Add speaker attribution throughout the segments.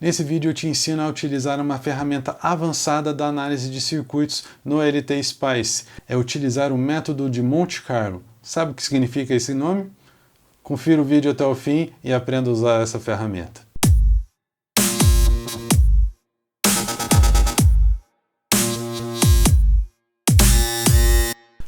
Speaker 1: Nesse vídeo eu te ensino a utilizar uma ferramenta avançada da análise de circuitos no LT Spice. É utilizar o método de Monte Carlo. Sabe o que significa esse nome? Confira o vídeo até o fim e aprenda a usar essa ferramenta.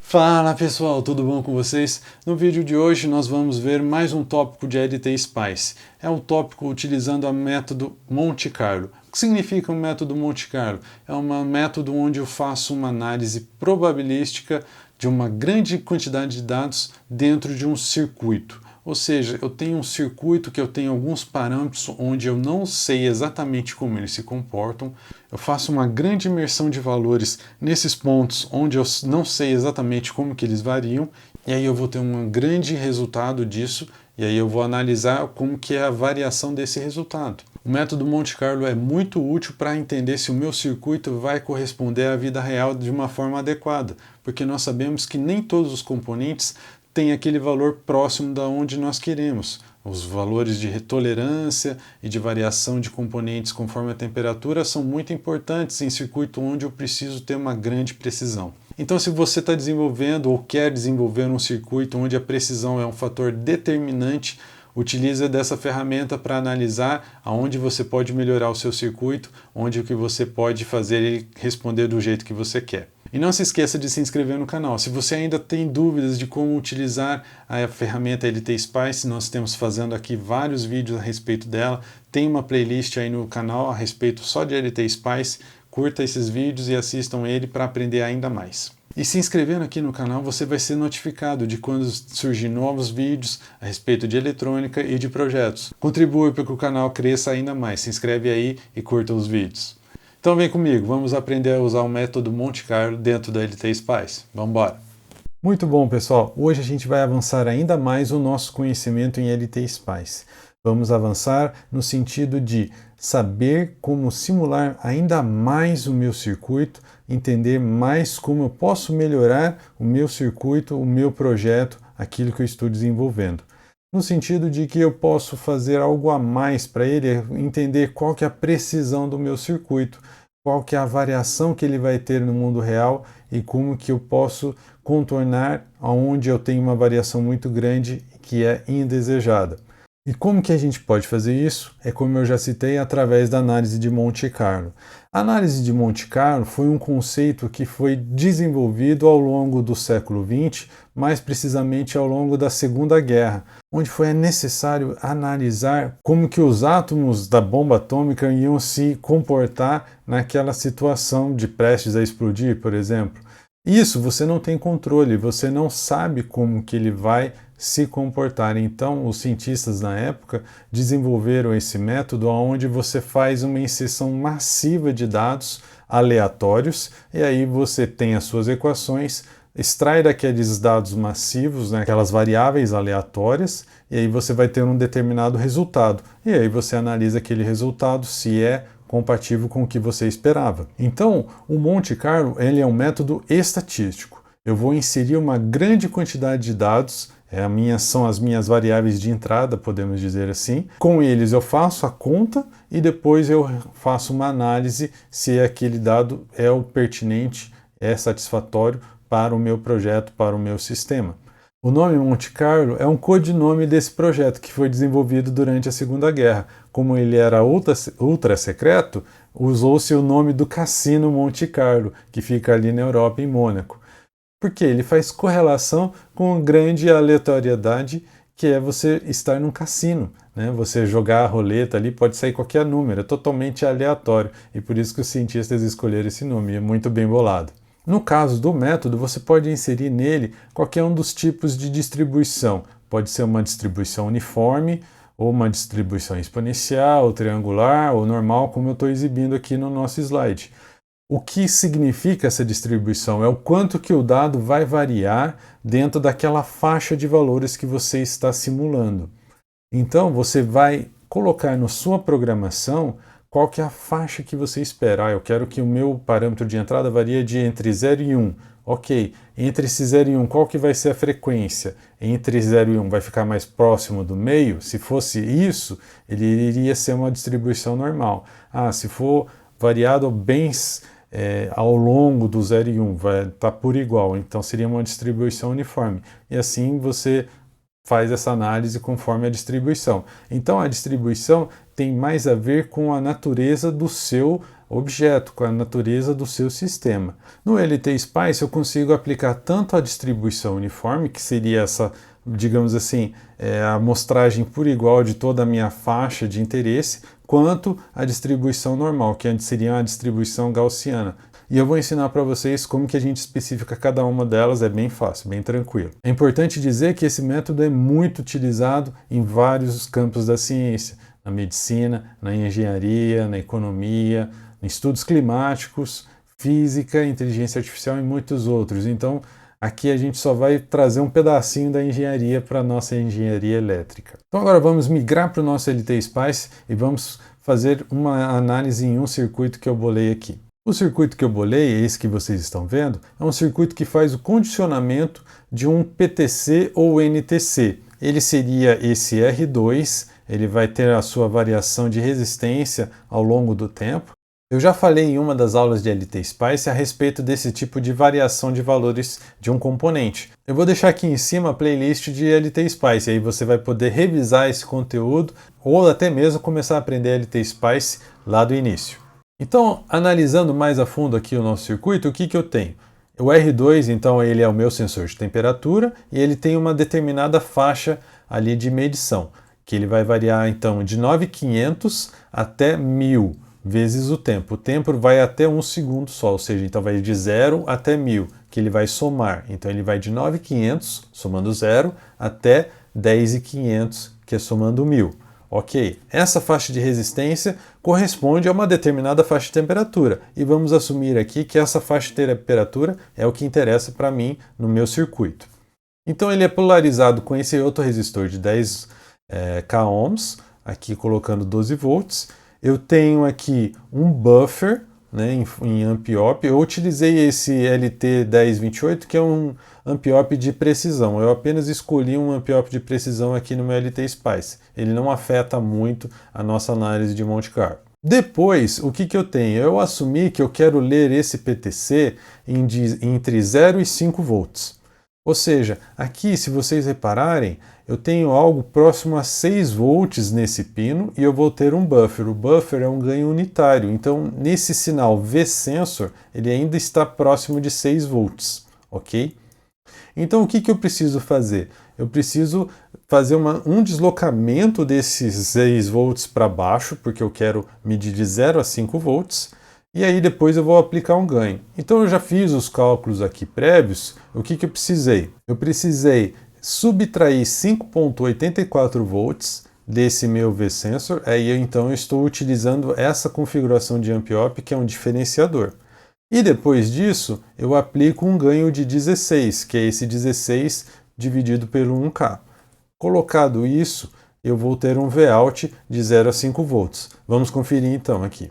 Speaker 1: Fala pessoal, tudo bom com vocês? No vídeo de hoje nós vamos ver mais um tópico de LT Spice. É um tópico utilizando o método Monte Carlo. O que significa o método Monte Carlo? É um método onde eu faço uma análise probabilística de uma grande quantidade de dados dentro de um circuito. Ou seja, eu tenho um circuito que eu tenho alguns parâmetros onde eu não sei exatamente como eles se comportam. Eu faço uma grande imersão de valores nesses pontos onde eu não sei exatamente como que eles variam, e aí eu vou ter um grande resultado disso, e aí eu vou analisar como que é a variação desse resultado. O método Monte Carlo é muito útil para entender se o meu circuito vai corresponder à vida real de uma forma adequada, porque nós sabemos que nem todos os componentes tem aquele valor próximo da onde nós queremos. Os valores de tolerância e de variação de componentes conforme a temperatura são muito importantes em circuito onde eu preciso ter uma grande precisão. Então, se você está desenvolvendo ou quer desenvolver um circuito onde a precisão é um fator determinante, utilize dessa ferramenta para analisar aonde você pode melhorar o seu circuito, onde o que você pode fazer ele responder do jeito que você quer. E não se esqueça de se inscrever no canal. Se você ainda tem dúvidas de como utilizar a ferramenta LT Spice, nós temos fazendo aqui vários vídeos a respeito dela. Tem uma playlist aí no canal a respeito só de LT Spice. Curta esses vídeos e assistam ele para aprender ainda mais. E se inscrevendo aqui no canal, você vai ser notificado de quando surgir novos vídeos a respeito de eletrônica e de projetos. Contribui para que o canal cresça ainda mais. Se inscreve aí e curta os vídeos. Então vem comigo, vamos aprender a usar o método Monte Carlo dentro da LT Spice. Vamos embora! Muito bom, pessoal! Hoje a gente vai avançar ainda mais o nosso conhecimento em LT Spice. Vamos avançar no sentido de saber como simular ainda mais o meu circuito, entender mais como eu posso melhorar o meu circuito, o meu projeto, aquilo que eu estou desenvolvendo. No sentido de que eu posso fazer algo a mais para ele, entender qual que é a precisão do meu circuito, qual que é a variação que ele vai ter no mundo real e como que eu posso contornar onde eu tenho uma variação muito grande que é indesejada. E como que a gente pode fazer isso? É como eu já citei, através da análise de Monte Carlo. A análise de Monte Carlo foi um conceito que foi desenvolvido ao longo do século XX, mais precisamente ao longo da Segunda Guerra, onde foi necessário analisar como que os átomos da bomba atômica iam se comportar naquela situação de prestes a explodir, por exemplo. Isso você não tem controle, você não sabe como que ele vai se comportar. Então, os cientistas na época desenvolveram esse método onde você faz uma inserção massiva de dados aleatórios e aí você tem as suas equações, extrai daqueles dados massivos, né, aquelas variáveis aleatórias, e aí você vai ter um determinado resultado. E aí você analisa aquele resultado se é compatível com o que você esperava. Então, o Monte Carlo ele é um método estatístico. Eu vou inserir uma grande quantidade de dados, são as minhas variáveis de entrada, podemos dizer assim. Com eles eu faço a conta e depois eu faço uma análise se aquele dado é o pertinente, é satisfatório para o meu projeto, para o meu sistema. O nome Monte Carlo é um codinome desse projeto que foi desenvolvido durante a Segunda Guerra. Como ele era ultra secreto, usou-se o nome do cassino Monte Carlo, que fica ali na Europa, em Mônaco. Porque ele faz correlação com a grande aleatoriedade que é você estar num cassino, né? Você jogar a roleta ali, pode sair qualquer número, é totalmente aleatório. E por isso que os cientistas escolheram esse nome, é muito bem bolado. No caso do método, você pode inserir nele qualquer um dos tipos de distribuição. Pode ser uma distribuição uniforme, ou uma distribuição exponencial, ou triangular, ou normal, como eu estou exibindo aqui no nosso slide. O que significa essa distribuição? É o quanto que o dado vai variar dentro daquela faixa de valores que você está simulando. Então, você vai colocar na sua programação qual que é a faixa que você espera. Eu quero que o meu parâmetro de entrada varie de entre 0 e 1. Ok, entre esse 0 e 1, qual que vai ser a frequência? Entre 0 e 1 vai ficar mais próximo do meio? Se fosse isso, ele iria ser uma distribuição normal. Se for variado bem ao longo do 0 e 1, vai estar por igual, então seria uma distribuição uniforme. E assim você faz essa análise conforme a distribuição. Então a distribuição tem mais a ver com a natureza do seu objeto, com a natureza do seu sistema. No LT-Spice eu consigo aplicar tanto a distribuição uniforme, que seria essa, digamos assim, a amostragem por igual de toda a minha faixa de interesse, quanto a distribuição normal, que seria uma distribuição gaussiana. E eu vou ensinar para vocês como que a gente especifica cada uma delas, é bem fácil, bem tranquilo. É importante dizer que esse método é muito utilizado em vários campos da ciência, na medicina, na engenharia, na economia, em estudos climáticos, física, inteligência artificial e muitos outros. Então, aqui a gente só vai trazer um pedacinho da engenharia para a nossa engenharia elétrica. Então agora vamos migrar para o nosso LT-Spice e vamos fazer uma análise em um circuito que eu bolei aqui. O circuito que eu bolei, esse que vocês estão vendo, é um circuito que faz o condicionamento de um PTC ou NTC. Ele seria esse R2, ele vai ter a sua variação de resistência ao longo do tempo. Eu já falei em uma das aulas de LT-Spice a respeito desse tipo de variação de valores de um componente. Eu vou deixar aqui em cima a playlist de LT-Spice, aí você vai poder revisar esse conteúdo ou até mesmo começar a aprender LT-Spice lá do início. Então, analisando mais a fundo aqui o nosso circuito, o que eu tenho? O R2, então, ele é o meu sensor de temperatura e ele tem uma determinada faixa ali de medição, que ele vai variar, então, de 9.500 até 1.000 vezes o tempo. O tempo vai até 1 segundo só, ou seja, então vai de 0 até 1.000, que ele vai somar. Então, ele vai de 9.500, somando 0, até 10.500, que é somando 1.000. Ok, essa faixa de resistência corresponde a uma determinada faixa de temperatura e vamos assumir aqui que essa faixa de temperatura é o que interessa para mim no meu circuito. Então ele é polarizado com esse outro resistor de 10 k ohms, aqui colocando 12 volts. Eu tenho aqui um buffer, né, em amp-op. Eu utilizei esse LT1028, que é um amp-op de precisão. Eu apenas escolhi um amp-op de precisão aqui no meu LT-Spice. Ele não afeta muito a nossa análise de Monte Carlo. Depois, o que eu tenho? Eu assumi que eu quero ler esse PTC entre 0 e 5 volts. Ou seja, aqui, se vocês repararem, eu tenho algo próximo a 6 volts nesse pino e eu vou ter um buffer. O buffer é um ganho unitário, então nesse sinal V-sensor ele ainda está próximo de 6 volts, ok? Então o que eu preciso fazer? Eu preciso fazer um deslocamento desses 6 volts para baixo, porque eu quero medir de 0 a 5 volts, e aí depois eu vou aplicar um ganho. Então eu já fiz os cálculos aqui prévios. O que eu precisei? Eu precisei subtrair 5.84 volts desse meu V-sensor, aí então eu estou utilizando essa configuração de amp-op, que é um diferenciador. E depois disso, eu aplico um ganho de 16, que é esse 16 dividido pelo 1K. Colocado isso, eu vou ter um Vout de 0 a 5 volts. Vamos conferir então aqui.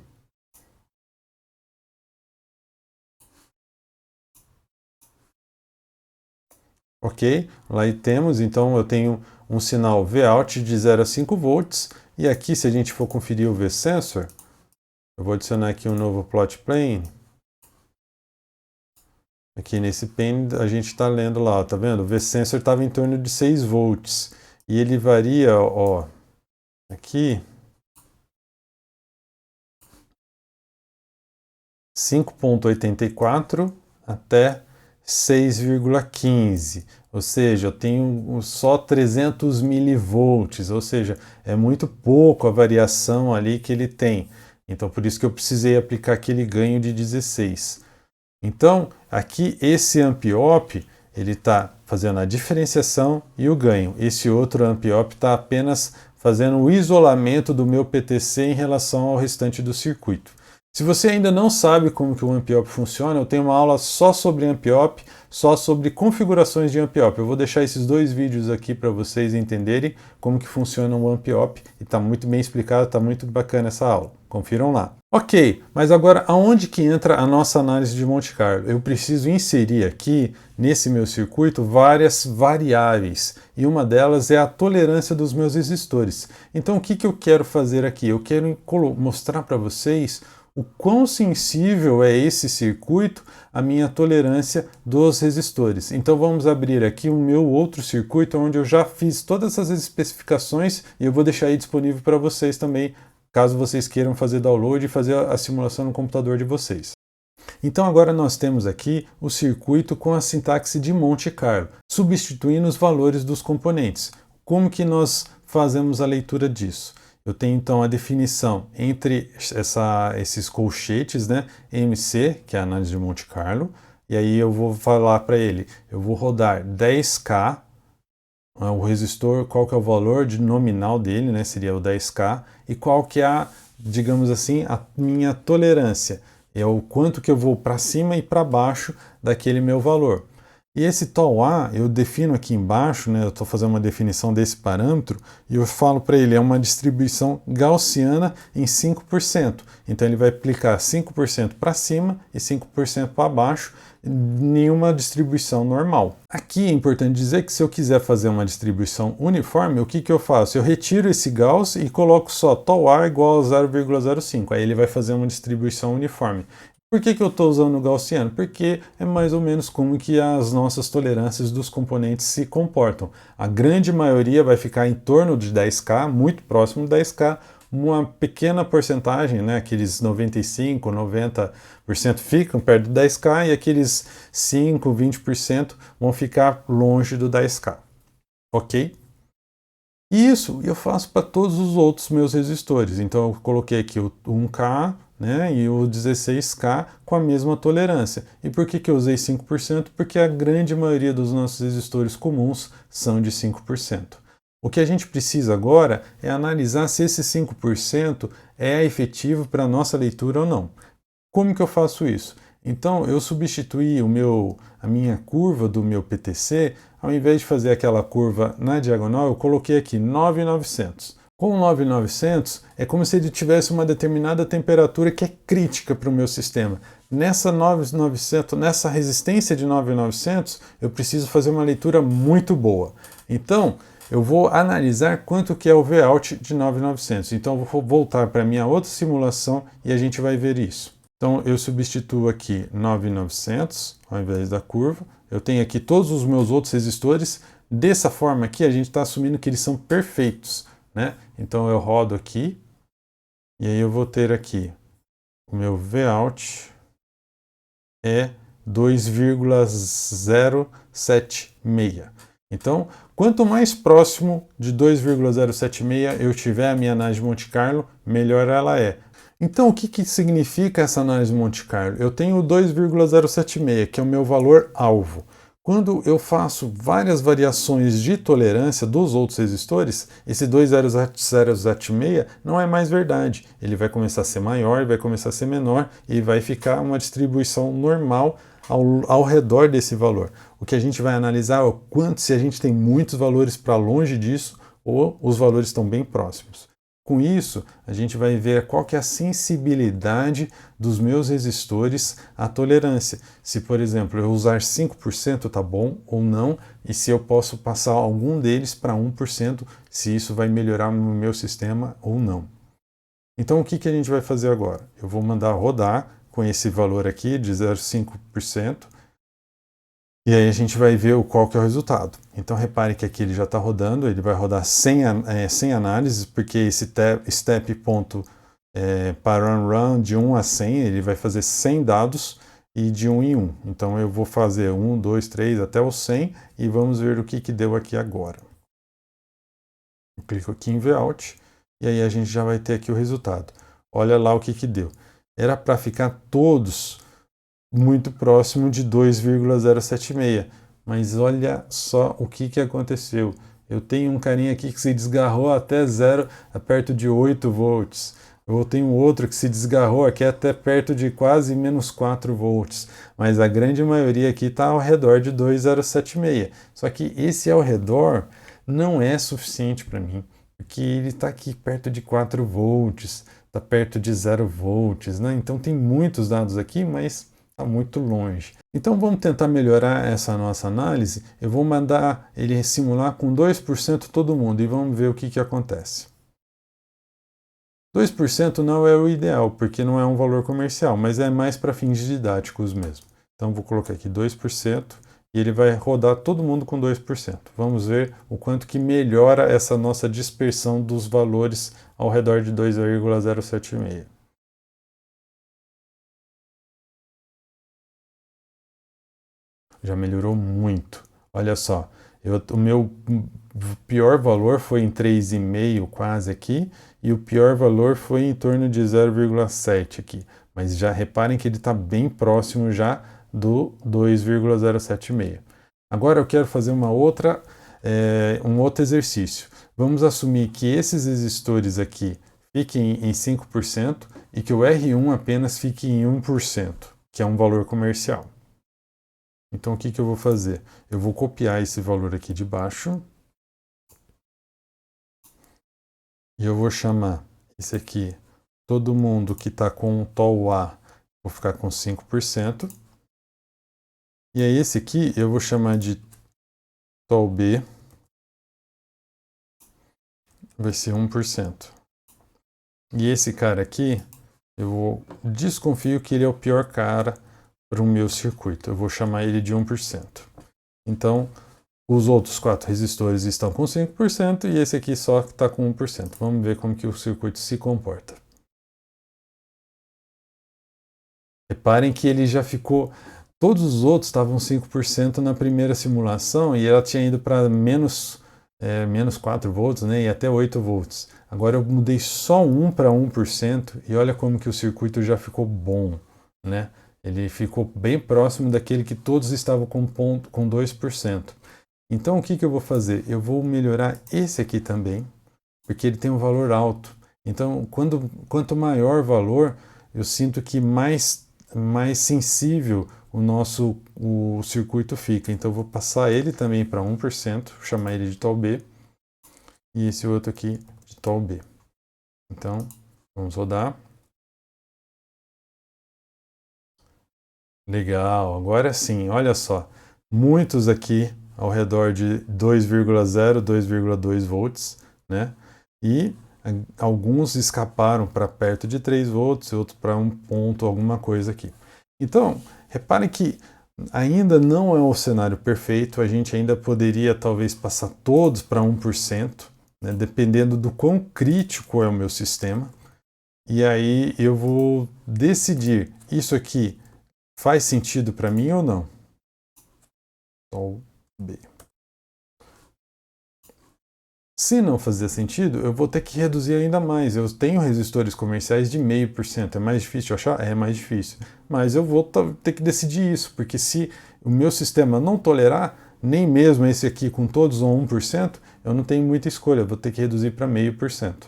Speaker 1: Ok, lá temos, então eu tenho um sinal Vout de 0 a 5 volts, e aqui se a gente for conferir o V-sensor, eu vou adicionar aqui um novo plot plane. Aqui nesse pane a gente está lendo lá, tá vendo? O V-sensor estava em torno de 6 volts, e ele varia, ó, aqui, 5.84 até 6,15, ou seja, eu tenho só 300 milivolts, ou seja, é muito pouco a variação ali que ele tem. Então, por isso que eu precisei aplicar aquele ganho de 16. Então, aqui esse amp-op, ele está fazendo a diferenciação e o ganho. Esse outro amp-op está apenas fazendo o isolamento do meu PTC em relação ao restante do circuito. Se você ainda não sabe como que o AmpYop funciona, eu tenho uma aula só sobre AmpYop, só sobre configurações de AmpYop. Eu vou deixar esses dois vídeos aqui para vocês entenderem como que funciona o AmpYop e está muito bem explicado, está muito bacana essa aula. Confiram lá. Ok, mas agora aonde que entra a nossa análise de Monte Carlo? Eu preciso inserir aqui nesse meu circuito várias variáveis e uma delas é a tolerância dos meus resistores. Então o que que eu quero fazer aqui? Eu quero mostrar para vocês o quão sensível é esse circuito à minha tolerância dos resistores. Então vamos abrir aqui o meu outro circuito onde eu já fiz todas essas especificações e eu vou deixar aí disponível para vocês também, caso vocês queiram fazer download e fazer a simulação no computador de vocês. Então agora nós temos aqui o circuito com a sintaxe de Monte Carlo, substituindo os valores dos componentes. Como que nós fazemos a leitura disso? Eu tenho então a definição entre esses colchetes, né? MC, que é a análise de Monte Carlo, e aí eu vou falar para ele, eu vou rodar 10K, o resistor, qual que é o valor de nominal dele, né? Seria o 10K, e qual que é digamos assim, a minha tolerância, é o quanto que eu vou para cima e para baixo daquele meu valor. E esse tol A, eu defino aqui embaixo, né, eu estou fazendo uma definição desse parâmetro, e eu falo para ele, é uma distribuição gaussiana em 5%. Então ele vai aplicar 5% para cima e 5% para baixo, nenhuma distribuição normal. Aqui é importante dizer que se eu quiser fazer uma distribuição uniforme, o que que eu faço? Eu retiro esse Gauss e coloco só tol A igual a 0,05, aí ele vai fazer uma distribuição uniforme. Por que que eu estou usando o gaussiano? Porque é mais ou menos como que as nossas tolerâncias dos componentes se comportam. A grande maioria vai ficar em torno de 10K, muito próximo de 10K, uma pequena porcentagem, né, aqueles 95, 90% ficam perto do 10K e aqueles 5, 20% vão ficar longe do 10K. Ok? E isso eu faço para todos os outros meus resistores. Então eu coloquei aqui o 1K, né, e o 16K com a mesma tolerância. E por que que eu usei 5%? Porque a grande maioria dos nossos resistores comuns são de 5%. O que a gente precisa agora é analisar se esse 5% é efetivo para a nossa leitura ou não. Como que eu faço isso? Então eu substituí a minha curva do meu PTC, ao invés de fazer aquela curva na diagonal, eu coloquei aqui 9.900. Com 9.900 é como se ele tivesse uma determinada temperatura que é crítica para o meu sistema. Nessa 9.900, nessa resistência de 9.900, eu preciso fazer uma leitura muito boa. Então, eu vou analisar quanto que é o Vout de 9.900. Então, eu vou voltar para a minha outra simulação e a gente vai ver isso. Então, eu substituo aqui 9.900 ao invés da curva. Eu tenho aqui todos os meus outros resistores. Dessa forma aqui, a gente está assumindo que eles são perfeitos, né? Então eu rodo aqui e aí eu vou ter aqui o meu Vout é 2,076. Então, quanto mais próximo de 2,076 eu tiver a minha análise de Monte Carlo, melhor ela é. Então, o que que significa essa análise de Monte Carlo? Eu tenho o 2,076, que é o meu valor alvo. Quando eu faço várias variações de tolerância dos outros resistores, esse 2,076 não é mais verdade. Ele vai começar a ser maior, vai começar a ser menor e vai ficar uma distribuição normal ao redor desse valor. O que a gente vai analisar é o quanto, se a gente tem muitos valores para longe disso ou os valores estão bem próximos. Com isso, a gente vai ver qual que é a sensibilidade dos meus resistores à tolerância. Se, por exemplo, eu usar 5% está bom ou não, e se eu posso passar algum deles para 1%, se isso vai melhorar no meu sistema ou não. Então, o que que a gente vai fazer agora? Eu vou mandar rodar com esse valor aqui de 0,5%, e aí a gente vai ver qual que é o resultado. Então repare que aqui ele já está rodando, ele vai rodar sem análise, porque esse step ponto para run de 1 a 100, ele vai fazer 100 dados e de 1 em 1. Então eu vou fazer 1, 2, 3 até o 100 e vamos ver o que que deu aqui agora. Eu clico aqui em Vout e aí a gente já vai ter aqui o resultado. Olha lá o que que deu. Era para ficar todos muito próximo de 2,076, mas olha só o que que aconteceu. Eu tenho um carinha aqui que se desgarrou até zero, perto de 8 volts. Eu tenho outro que se desgarrou aqui até perto de quase menos 4 volts, mas a grande maioria aqui está ao redor de 2,076. Só que esse ao redor não é suficiente para mim, porque ele está aqui perto de 4 volts, está perto de 0 volts, né? Então tem muitos dados aqui, mas está muito longe. Então vamos tentar melhorar essa nossa análise. Eu vou mandar ele simular com 2% todo mundo e vamos ver o que acontece. 2% não é o ideal, porque não é um valor comercial, mas é mais para fins didáticos mesmo. Então vou colocar aqui 2% e ele vai rodar todo mundo com 2%. Vamos ver o quanto que melhora essa nossa dispersão dos valores ao redor de 2,076. Já melhorou muito. Olha só, o meu pior valor foi em 3,5 quase aqui, e o pior valor foi em torno de 0,7 aqui. Mas já reparem que ele está bem próximo já do 2,076. Agora eu quero fazer um outro exercício. Vamos assumir que esses resistores aqui fiquem em 5% e que o R1 apenas fique em 1%, que é um valor comercial. Então o que eu vou fazer? Eu vou copiar esse valor aqui de baixo e eu vou chamar esse aqui, todo mundo que está com o TOL A, vou ficar com 5%. E aí esse aqui eu vou chamar de TOL B, vai ser 1%. E esse cara aqui, eu desconfio que ele é o pior cara para o meu circuito. Eu vou chamar ele de 1%. Então, os outros 4 resistores estão com 5% e esse aqui só está com 1%. Vamos ver como que o circuito se comporta. Reparem que ele já ficou... Todos os outros estavam 5% na primeira simulação e ela tinha ido para menos 4 volts, né, e até 8 volts. Agora eu mudei só um para 1% e olha como que o circuito já ficou bom, né? Ele ficou bem próximo daquele que todos estavam com 2%. Então o que eu vou fazer? Eu vou melhorar esse aqui também, porque ele tem um valor alto. Então quanto maior o valor, eu sinto que mais sensível o circuito fica. Então eu vou passar ele também para 1%, vou chamar ele de TOL B, e esse outro aqui de TOL B. Então vamos rodar. Legal, agora sim, olha só, muitos aqui ao redor de 2,0, 2,2 volts, né? E alguns escaparam para perto de 3 volts, outros para 1 ponto, alguma coisa aqui. Então, reparem que ainda não é o cenário perfeito, a gente ainda poderia talvez passar todos para 1%, né? Dependendo do quão crítico é o meu sistema. E aí eu vou decidir, isso aqui faz sentido para mim ou não? TOL B. Se não fazer sentido, eu vou ter que reduzir ainda mais. Eu tenho resistores comerciais de 0,5%. É mais difícil de achar? É mais difícil. Mas eu vou ter que decidir isso, porque se o meu sistema não tolerar, nem mesmo esse aqui com todos ou 1%, eu não tenho muita escolha. Eu vou ter que reduzir para 0,5%.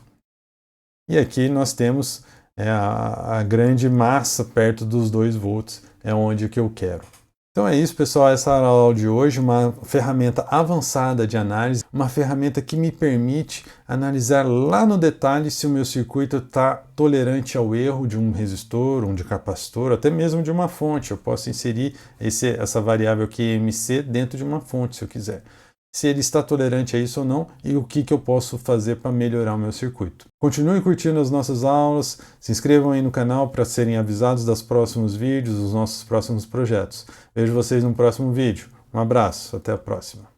Speaker 1: E aqui nós temos a grande massa perto dos 2 volts. É onde que eu quero. Então é isso, pessoal, essa era a aula de hoje, uma ferramenta avançada de análise, uma ferramenta que me permite analisar lá no detalhe se o meu circuito está tolerante ao erro de um resistor, um de capacitor, até mesmo de uma fonte. Eu posso inserir essa variável QMC dentro de uma fonte, se eu quiser. Se ele está tolerante a isso ou não e o que eu posso fazer para melhorar o meu circuito. Continue curtindo as nossas aulas, se inscrevam aí no canal para serem avisados dos próximos vídeos, dos nossos próximos projetos. Vejo vocês no próximo vídeo. Um abraço, até a próxima.